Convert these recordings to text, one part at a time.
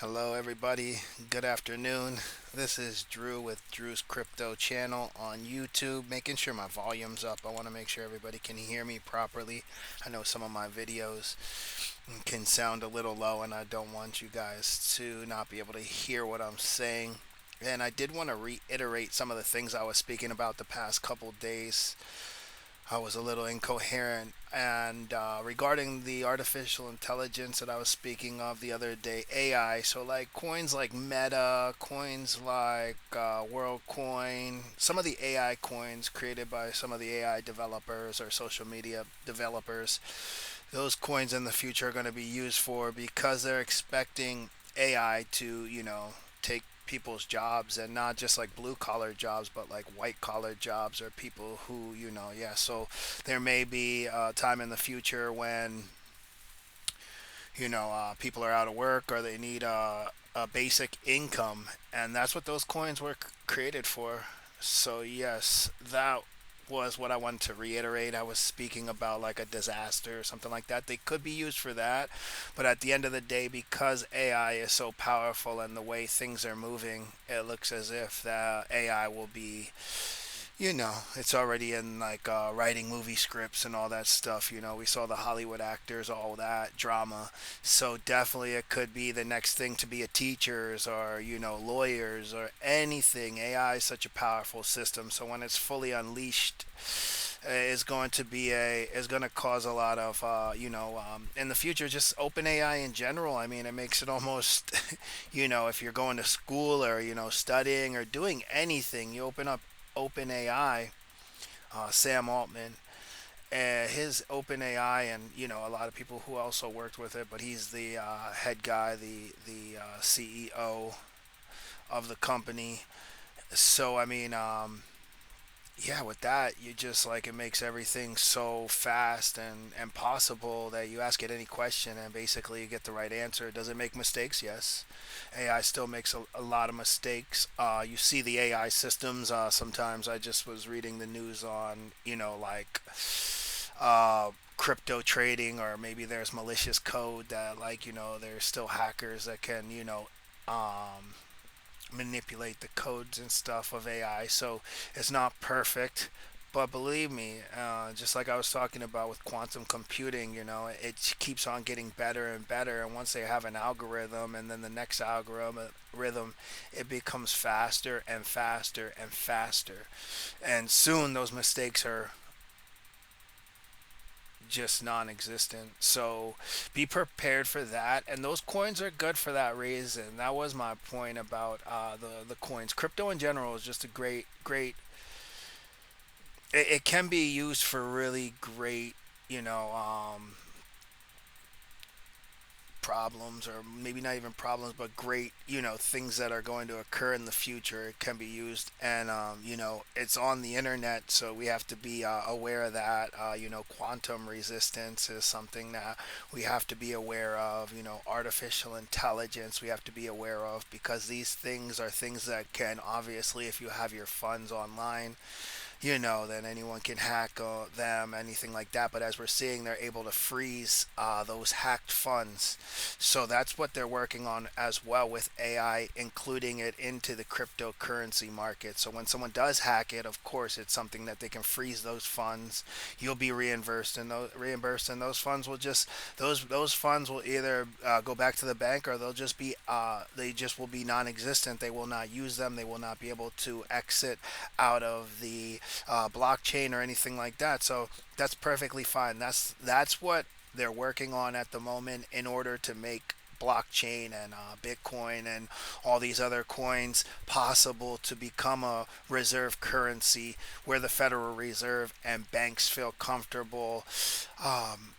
Hello, everybody. Good afternoon. This is Drew with Drew's Crypto Channel on YouTube. Making sure my volume's up. I want to make sure everybody can hear me properly. I know some of my videos can sound a little low, and I don't want you guys to not be able to hear what I'm saying. And I did want to reiterate some of the things I was speaking about the past couple days. I was a little incoherent. And regarding the artificial intelligence that I was speaking of the other day, AI, so like coins like Meta, coins like WorldCoin, some of the AI coins created by some of the AI developers or social media developers, those coins in the future are going to be used for because they're expecting AI to, take people's jobs and not just like blue collar jobs but like white collar jobs or people who yeah, so there may be a time in the future when people are out of work or they need a basic income, and that's what those coins were created for. So yes, that was what I wanted to reiterate. I was speaking about like a disaster or something like that. They could be used for that, but at the end of the day, because AI is so powerful and the way things are moving, it looks as if the AI will be, it's already in like writing movie scripts and all that stuff. We saw the Hollywood actors, all that drama. So definitely it could be the next thing to be a teachers or, lawyers or anything. AI is such a powerful system. So when it's fully unleashed, is going to cause a lot of in the future, just open AI in general. I mean, it makes it almost if you're going to school or studying or doing anything, you open up open AI. Sam Altman, his open AI, and a lot of people who also worked with it, but he's the head guy, the CEO of the company. So I mean, yeah, with that, you just like it makes everything so fast and possible that you ask it any question and basically you get the right answer. Does it make mistakes? Yes. AI still makes a lot of mistakes. You see the AI systems. Sometimes I just was reading the news on, like crypto trading, or maybe there's malicious code that, like, there's still hackers that can, um, manipulate the codes and stuff of AI. So it's not perfect. But believe me, just like I was talking about with quantum computing, it keeps on getting better and better. And once they have an algorithm and then the next algorithm, it becomes faster and faster and faster. And soon those mistakes are just non-existent. So be prepared for that, and those coins are good for that reason. That was my point about the coins. Crypto in general is just a great. It can be used for really great, you know, problems, or maybe not even problems, but great, things that are going to occur in the future. It can be used, and it's on the internet, so we have to be aware of that. Quantum resistance is something that we have to be aware of. Artificial intelligence we have to be aware of, because these things are things that can, obviously, if you have your funds online, then anyone can hack them, anything like that. But as we're seeing, they're able to freeze those hacked funds. So that's what they're working on as well with AI, including it into the cryptocurrency market. So when someone does hack it, of course, it's something that they can freeze those funds. You'll be reimbursed, and those funds will just those funds will either go back to the bank, or they just will be non-existent. They will not use them. They will not be able to exit out of the blockchain or anything like that. So that's perfectly fine. That's what they're working on at the moment in order to make blockchain and Bitcoin and all these other coins possible to become a reserve currency where the Federal Reserve and banks feel comfortable um,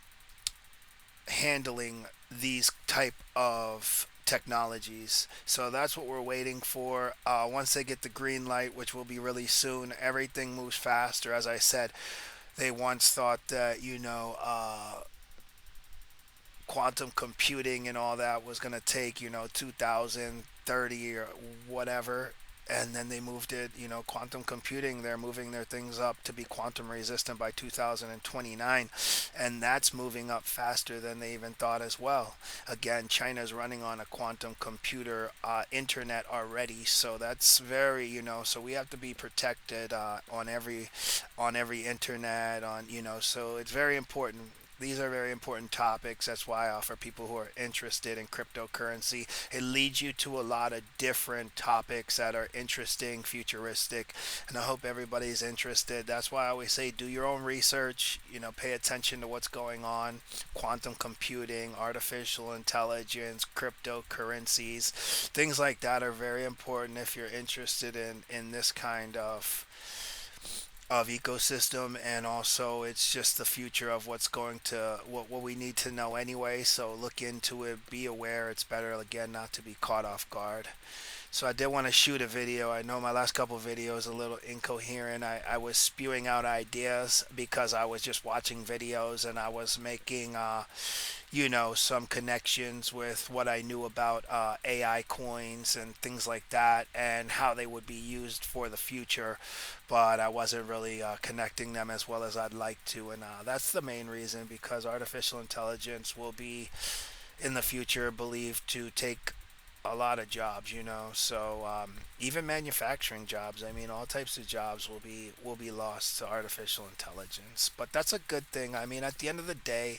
handling these type of technologies. So that's what we're waiting for. Once they get the green light, which will be really soon, everything moves faster. As I said, they once thought that quantum computing and all that was going to take 2030 or whatever. and then they moved it, quantum computing, they're moving their things up to be quantum resistant by 2029, and that's moving up faster than they even thought as well. Again, China's running on a quantum computer internet already, so that's very, so we have to be protected on every internet, so it's very important. These are very important topics. That's why, for people who are interested in cryptocurrency, it leads you to a lot of different topics that are interesting, futuristic, and I hope everybody's interested. That's why I always say do your own research, pay attention to what's going on. Quantum computing, artificial intelligence, cryptocurrencies, things like that are very important if you're interested in this kind of ecosystem, and also it's just the future of what's going to what we need to know anyway. So look into it, be aware. It's better, again, not to be caught off guard. So I did want to shoot a video. I know my last couple of videos a little incoherent. I was spewing out ideas because I was just watching videos, and I was making some connections with what I knew about AI coins and things like that, and how they would be used for the future. But I wasn't really connecting them as well as I'd like to, and that's the main reason, because artificial intelligence will be in the future believed to take a lot of jobs, so even manufacturing jobs, I mean, all types of jobs will be lost to artificial intelligence. But that's a good thing. I mean, at the end of the day,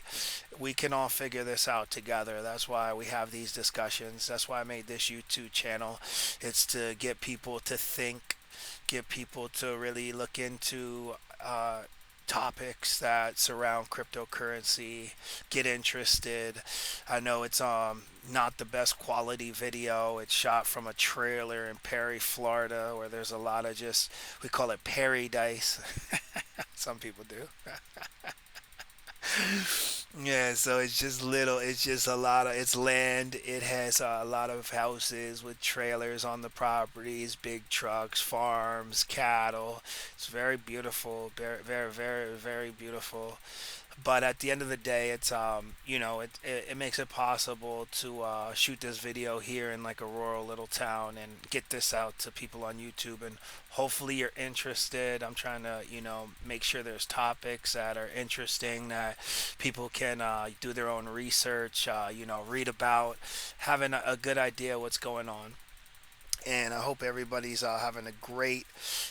we can all figure this out together. That's why we have these discussions. That's why I made this YouTube channel. It's to get people to think, get people to really look into topics that surround cryptocurrency, get interested. I know it's not the best quality video. It's shot from a trailer in Perry, Florida, where there's a lot of just, we call it Perry dice. Some people do. Yeah, so it's just little, it's just a lot of, it's land. It has a lot of houses with trailers on the properties, big trucks, farms, cattle. It's very beautiful, very, very, very, very beautiful. But at the end of the day, it's it makes it possible to shoot this video here in like a rural little town and get this out to people on YouTube, and hopefully you're interested. I'm trying to make sure there's topics that are interesting that people can do their own research, read about, having a good idea what's going on. And I hope everybody's having a great.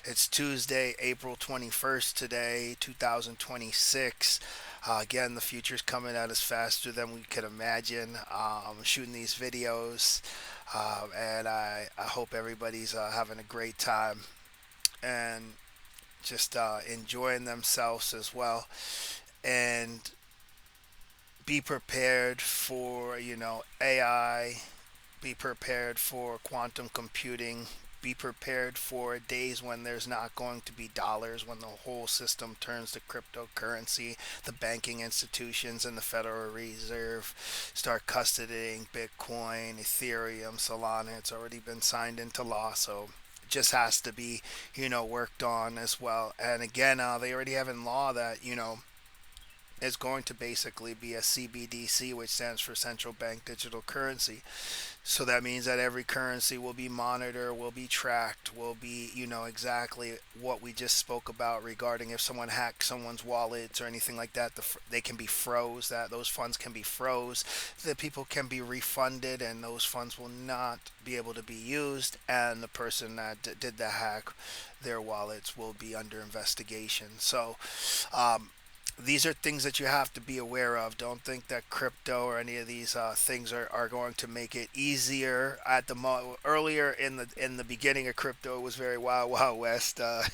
It's Tuesday, April 21st today, 2026. Again, the future's coming at us faster than we could imagine. I'm shooting these videos, and I hope everybody's having a great time and just enjoying themselves as well. And be prepared for, AI, be prepared for quantum computing. Be prepared for days when there's not going to be dollars, when the whole system turns to cryptocurrency. The banking institutions and the Federal Reserve start custodying Bitcoin, Ethereum, Solana. It's already been signed into law, so it just has to be, worked on as well. And again, they already have in law that, is going to basically be a CBDC, which stands for central bank digital currency. So that means that every currency will be monitored, will be tracked, will be, exactly what we just spoke about regarding if someone hacks someone's wallets or anything like that, they can be froze, that those funds can be froze, that people can be refunded, and those funds will not be able to be used, and the person that did the hack, their wallets will be under investigation. So, these are things that you have to be aware of. Don't think that crypto or any of these things are going to make it easier. Earlier in the beginning of crypto, it was very wild west. A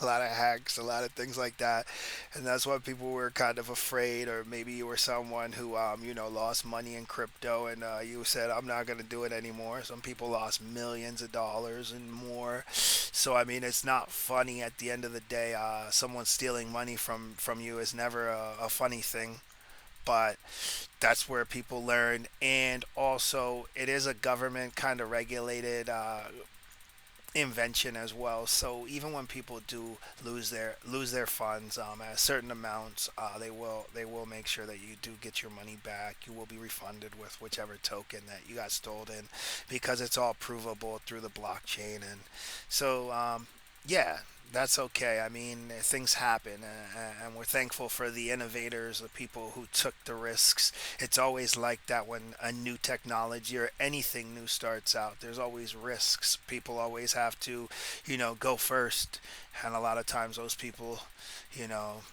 lot of hacks, a lot of things like that, and that's why people were kind of afraid. Or maybe you were someone who lost money in crypto, and you said, "I'm not going to do it anymore." Some people lost millions of dollars and more. So I mean, it's not funny at the end of the day. Someone stealing money from you is never a funny thing, but that's where people learn. And also, it is a government kind of regulated invention as well. So even when people do lose their funds at certain amounts, they will make sure that you do get your money back. You will be refunded with whichever token that you got stolen, because it's all provable through the blockchain. And so yeah, that's okay. I mean, things happen, and we're thankful for the innovators, the people who took the risks. It's always like that when a new technology or anything new starts out. There's always risks. People always have to, go first, and a lot of times those people, you know,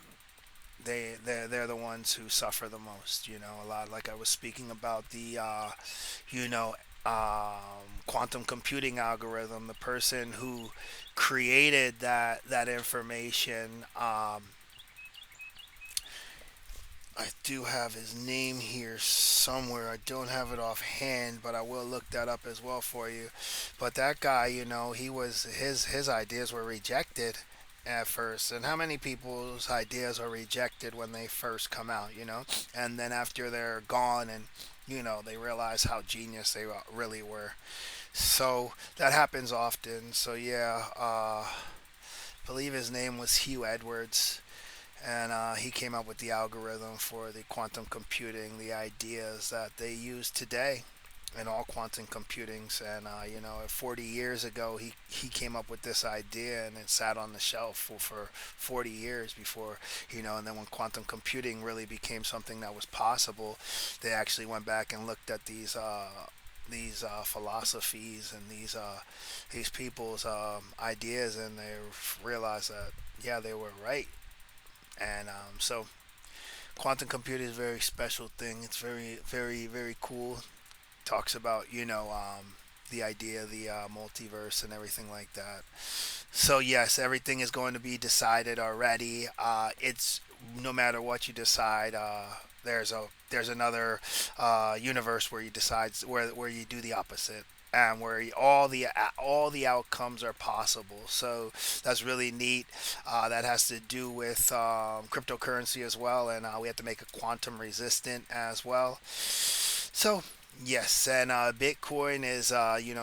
they're the ones who suffer the most. A lot, like I was speaking about the you know quantum computing algorithm. The person who created that information, I do have his name here somewhere. I don't have it offhand, but I will look that up as well for you. But that guy, he was his ideas were rejected at first. And how many people's ideas are rejected when they first come out? And then after they're gone, and they realize how genius they really were. So that happens often. So yeah, believe his name was Hugh Edwards, and he came up with the algorithm for the quantum computing, the ideas that they use today in all quantum computings. And 40 years ago, he came up with this idea, and it sat on the shelf for 40 years before, and then when quantum computing really became something that was possible, they actually went back and looked at these philosophies and these people's ideas, and they realized that, yeah, they were right. And so quantum computing is a very special thing. It's very, very, very cool. Talks about the idea of the multiverse and everything like that. So yes, everything is going to be decided already. It's no matter what you decide. There's another universe where you decide where you do the opposite, and where all the outcomes are possible. So that's really neat. That has to do with cryptocurrency as well, and we have to make it quantum resistant as well. So yes, and Bitcoin is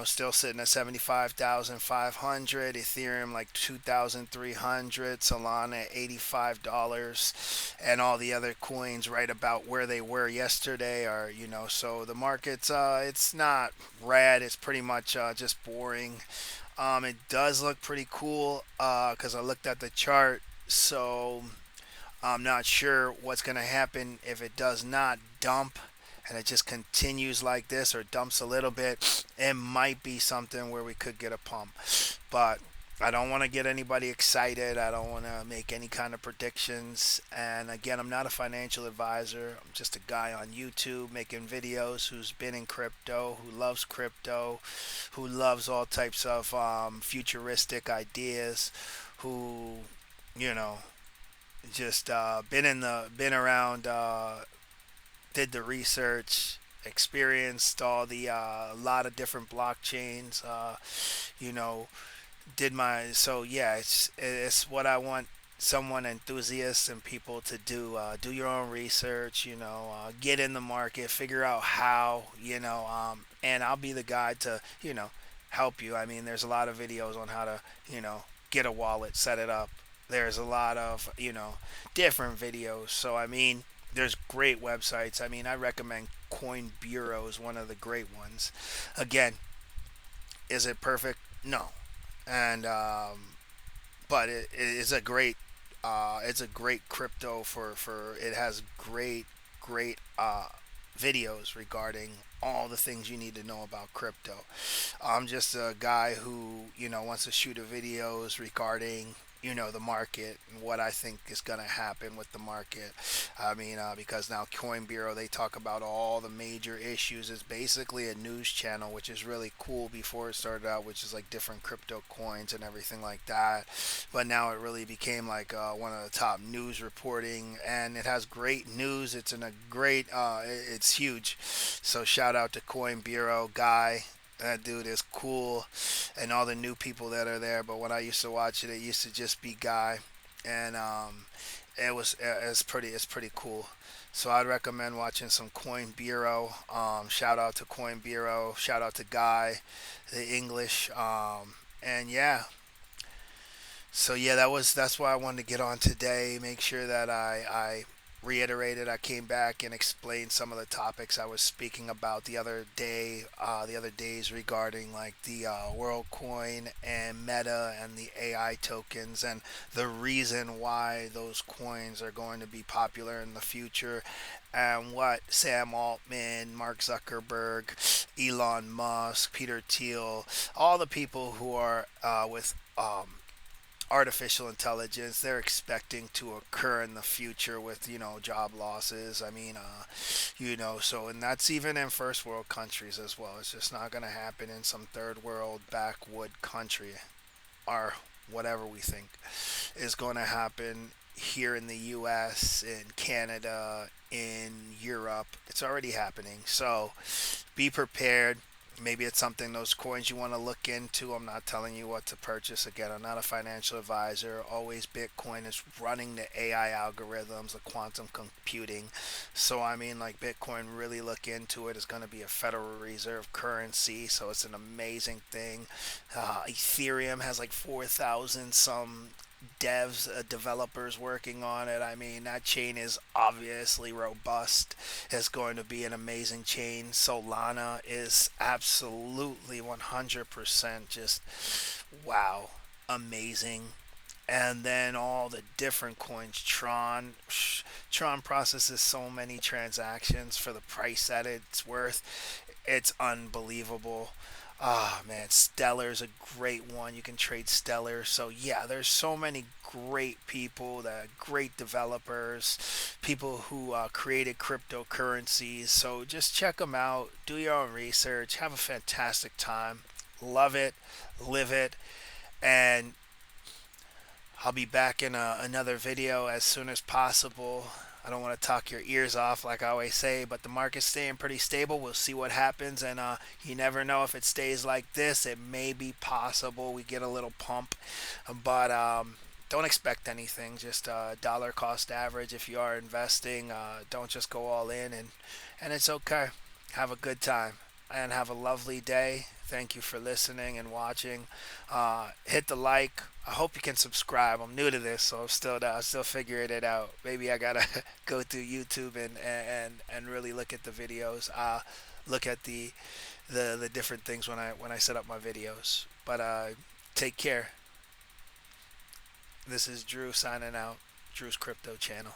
still sitting at 75,500. Ethereum like 2,300. Solana at $85, and all the other coins right about where they were yesterday. Are so the market's it's not red. It's pretty much just boring. It does look pretty cool because I looked at the chart. So I'm not sure what's going to happen if it does not dump and it just continues like this, or dumps a little bit. It might be something where we could get a pump. But I don't want to get anybody excited. I don't want to make any kind of predictions. And again, I'm not a financial advisor. I'm just a guy on YouTube making videos who's been in crypto, who loves all types of futuristic ideas, who, you know, just been around, did the research, experienced all the lot of different blockchains. You know, did my so yeah. It's what I want someone enthusiasts and people to do. Do your own research. Get in the market, figure out how. And I'll be the guy to help you. I mean, there's a lot of videos on how to get a wallet, set it up. There's a lot of different videos. So I mean, there's great websites. I mean, I recommend Coin Bureau is one of the great ones. Again, is it perfect? No, and but it is a great it's a great crypto for it has great videos regarding all the things you need to know about crypto. I'm just a guy who wants to shoot a videos regarding the market and what I think is going to happen with the market. I mean, because now Coin Bureau, they talk about all the major issues. It's basically a news channel, which is really cool. Before it started out, which is like different crypto coins and everything like that, but now it really became like one of the top news reporting, and it has great news. It's in a great it's huge. So shout out to Coin Bureau guy. That dude is cool, and all the new people that are there. But when I used to watch it, it used to just be Guy, and it's pretty cool. So I'd recommend watching some Coin Bureau. Shout out to Coin Bureau. Shout out to Guy, the English. And yeah, so yeah, that's why I wanted to get on today. Make sure that I reiterated. I came back and explained some of the topics I was speaking about the other days regarding like the WorldCoin and Meta and the AI tokens and the reason why those coins are going to be popular in the future, and what Sam Altman, Mark Zuckerberg, Elon Musk, Peter Thiel, all the people who are with artificial intelligence they're expecting to occur in the future with job losses. I mean, so, and that's even in first world countries as well. It's just not going to happen in some third world backwood country, or whatever we think is going to happen here in the US, in Canada, in Europe. It's already happening. So be prepared. Maybe it's something, those coins, you want to look into. I'm not telling you what to purchase. Again, I'm not a financial advisor. Always, Bitcoin is running the AI algorithms, the quantum computing. So I mean, like, Bitcoin, really look into it. It's going to be a Federal Reserve currency, so it's an amazing thing. Ethereum has like 4,000 some developers working on it. I mean, that chain is obviously robust. It's going to be an amazing chain. Solana is absolutely 100% just wow, amazing. And then all the different coins. Tron processes so many transactions for the price that it's worth. It's unbelievable. Ah, man, Stellar is a great one. You can trade Stellar. So yeah, there's so many great people, that great developers, people who created cryptocurrencies. So just check them out. Do your own research. Have a fantastic time. Love it, live it, and I'll be back in another video as soon as possible. I don't want to talk your ears off like I always say, but the market's staying pretty stable. We'll see what happens, and you never know if it stays like this. It may be possible we get a little pump, but don't expect anything. Just dollar cost average if you are investing. Don't just go all in, and it's okay. Have a good time and have a lovely day. Thank you for listening and watching. Hit the like. I hope you can subscribe. I'm new to this, so I'm still figuring it out. Maybe I gotta go through YouTube and really look at the videos. Look at the different things when I set up my videos. But take care. This is Drew signing out. Drew's Crypto Channel.